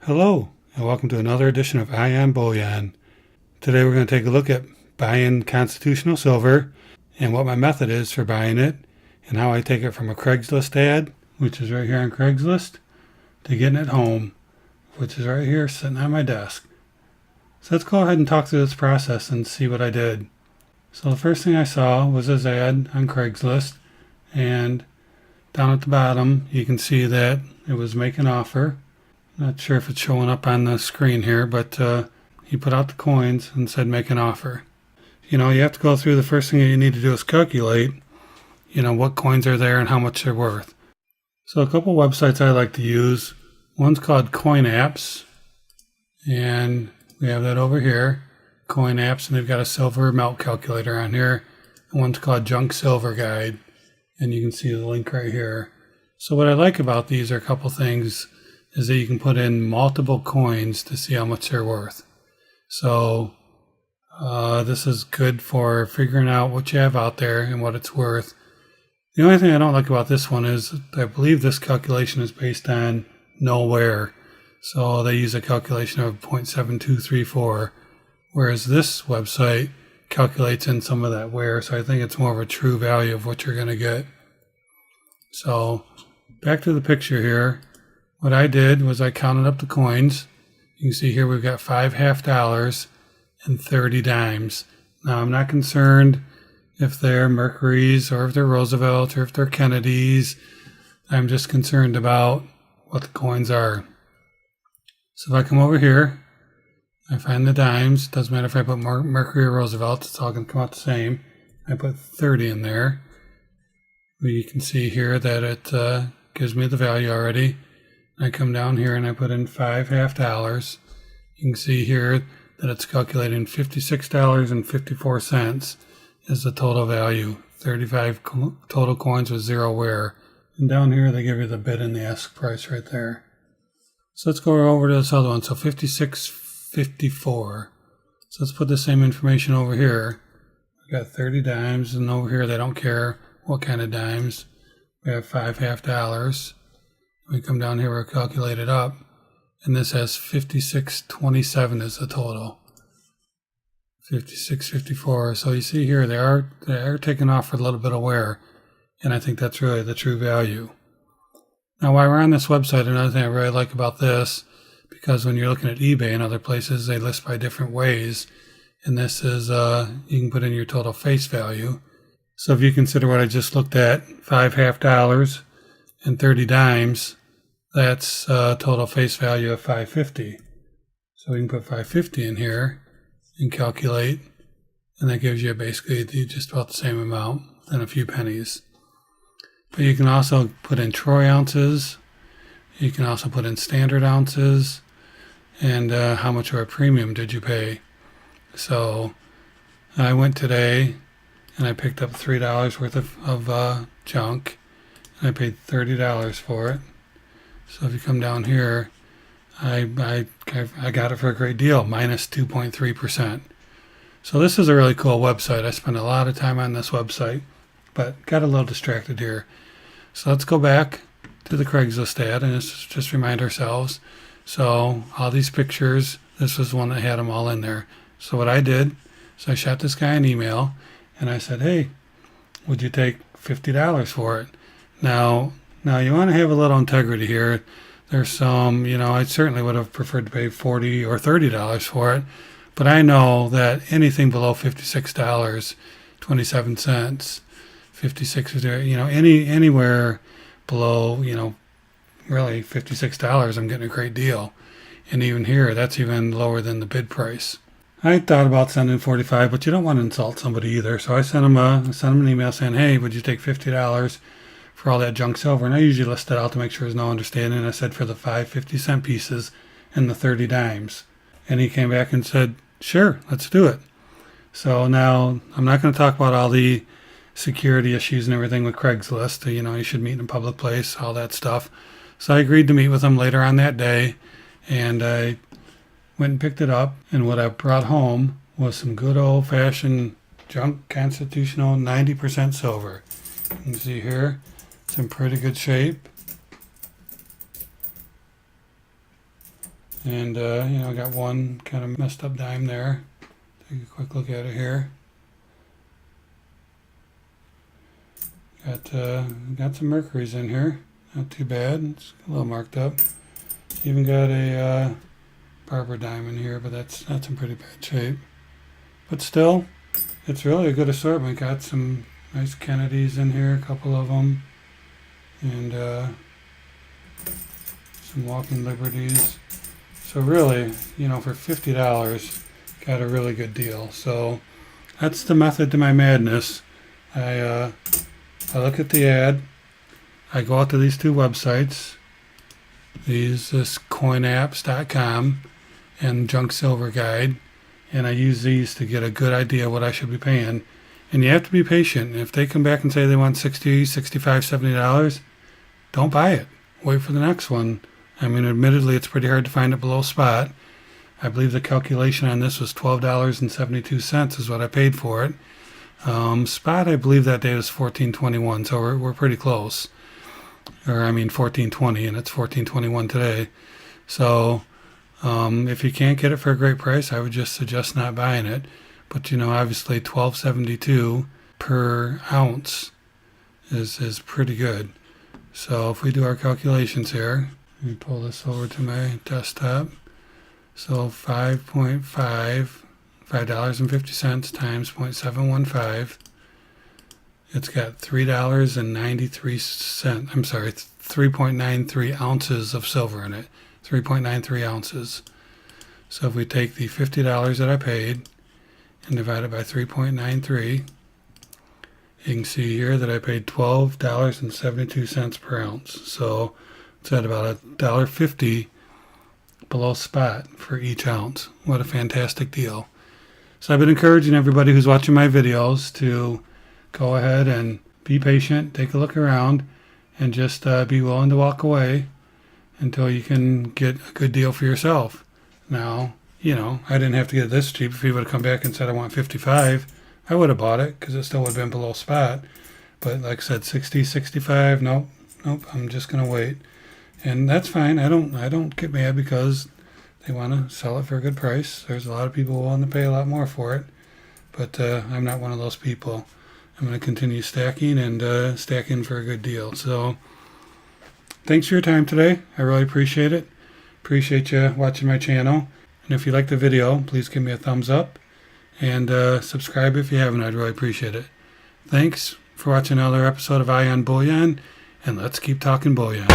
Hello, and welcome to another edition of I Am Bullion. Today we're going to take a look at buying constitutional silver and what my method is for buying it and how I take it from a Craigslist ad, which is right here on Craigslist, to getting it home, which is right here sitting on my desk. So let's go ahead and talk through this process and see what I did. So the first thing I saw was this ad on Craigslist, and down at the bottom you can see that it was make an offer. Not sure if it's showing up on the screen here, but he put out the coins and said make an offer. You have to go through, the first thing that you need to do is calculate, what coins are there and how much they're worth. So a couple websites I like to use. One's called Coin Apps, and we have that over here, Coin Apps, and they've got a silver melt calculator on here. And one's called Junk Silver Guide, and you can see the link right here. So what I like about these are a couple things, is that you can put in multiple coins to see how much they're worth. So this is good for figuring out what you have out there and what it's worth. The only thing I don't like about this one is I believe this calculation is based on no wear. So they use a calculation of 0.7234, whereas this website calculates in some of that wear. So I think it's more of a true value of what you're going to get. So back to the picture here. What I did was I counted up the coins. You can see here we've got 5 half dollars and 30 dimes. Now I'm not concerned if they're Mercury's or if they're Roosevelt or if they're Kennedy's. I'm just concerned about what the coins are. So if I come over here, I find the dimes. Doesn't matter if I put Mercury or Roosevelt, it's all going to come out the same. I put 30 in there. You can see here that it gives me the value already. I come down here and I put in 5 half dollars. You can see here that it's calculating $56.54 is the total value. 35 total coins with 0 wear. And down here they give you the bid and the ask price right there. So let's go over to this other one. So 56.54. So let's put the same information over here. We've got 30 dimes, and over here they don't care what kind of dimes. We have 5 half dollars. We come down here, we'll calculate it up, and this has 56.27 is the total. 56.54. So you see here they are taking off for a little bit of wear, and I think that's really the true value. Now while we're on this website, another thing I really like about this, because when you're looking at eBay and other places, they list by different ways, and this is you can put in your total face value. So if you consider what I just looked at, 5 half dollars and 30 dimes, that's total face value of $5.50. So we can put $5.50 in here and calculate, and that gives you basically just about the same amount and a few pennies. But you can also put in troy ounces. You can also put in standard ounces, and how much of a premium did you pay. So I went today and I picked up $3 worth of junk, and I paid $30 for it. So if you come down here, I got it for a great deal, minus 2.3%. So this is a really cool website. I spent a lot of time on this website, but got a little distracted here. So let's go back to the Craigslist ad and just remind ourselves. So all these pictures, this was one that had them all in there. So what I did is I shot this guy an email and I said, hey, would you take $50 for it? Now you want to have a little integrity here. There's some, I certainly would have preferred to pay $40 or $30 for it, but I know that anything below $56.27, 56, anywhere below, really $56, I'm getting a great deal. And even here, that's even lower than the bid price. I thought about sending $45, but you don't want to insult somebody either. So I sent him an email saying, hey, would you take $50 for all that junk silver? And I usually list it out to make sure there's no understanding. I said for the 5 50-cent pieces and the 30 dimes. And he came back and said, sure, let's do it. So now I'm not going to talk about all the security issues and everything with Craigslist. You should meet in a public place, all that stuff. So I agreed to meet with him later on that day, and I went and picked it up. And what I brought home was some good old-fashioned junk constitutional 90% silver. You can see here, it's in pretty good shape. And, I got one kind of messed up dime there. Take a quick look at it here. Got some mercuries in here. Not too bad. It's a little marked up. Even got a barber dime in here, but that's in pretty bad shape. But still, it's really a good assortment. Got some nice Kennedys in here, a couple of them. And some Walking Liberties. So really, for $50, got a really good deal. So that's the method to my madness. I look at the ad. I go out to these two websites. This coinapps.com and Junk Silver Guide. And I use these to get a good idea what I should be paying. And you have to be patient. If they come back and say they want $60, $65, $70, don't buy it. Wait for the next one. I mean, admittedly, it's pretty hard to find it below spot. I believe the calculation on this was $12.72 is what I paid for it. Spot, I believe that day was $14.21, so we're pretty close. Or, I mean, $14.20, and it's $14.21 today. So, if you can't get it for a great price, I would just suggest not buying it. But, obviously, $12.72 per ounce is pretty good. So, if we do our calculations here, let me pull this over to my desktop. So $5.50 times 0.715. It's got $3.93. I'm sorry, 3.93 ounces of silver in it. 3.93 ounces. So if we take the $50 that I paid and divide it by 3.93, you can see here that I paid $12.72 per ounce. So it's at about $1.50 below spot for each ounce. What a fantastic deal. So I've been encouraging everybody who's watching my videos to go ahead and be patient, take a look around, and just be willing to walk away until you can get a good deal for yourself. Now, I didn't have to get it this cheap. If he would have come back and said I want $55, I would have bought it because it still would have been below spot. But like I said, $60, $65, nope, I'm just going to wait. And that's fine. I don't get mad because they want to sell it for a good price. There's a lot of people willing to pay a lot more for it. But I'm not one of those people. I'm going to continue stacking and stacking for a good deal. So thanks for your time today. I really appreciate it. Appreciate you watching my channel. And if you like the video, please give me a thumbs up. And subscribe if you haven't. I'd really appreciate it. Thanks for watching another episode of Bullion. And let's keep talking bullion.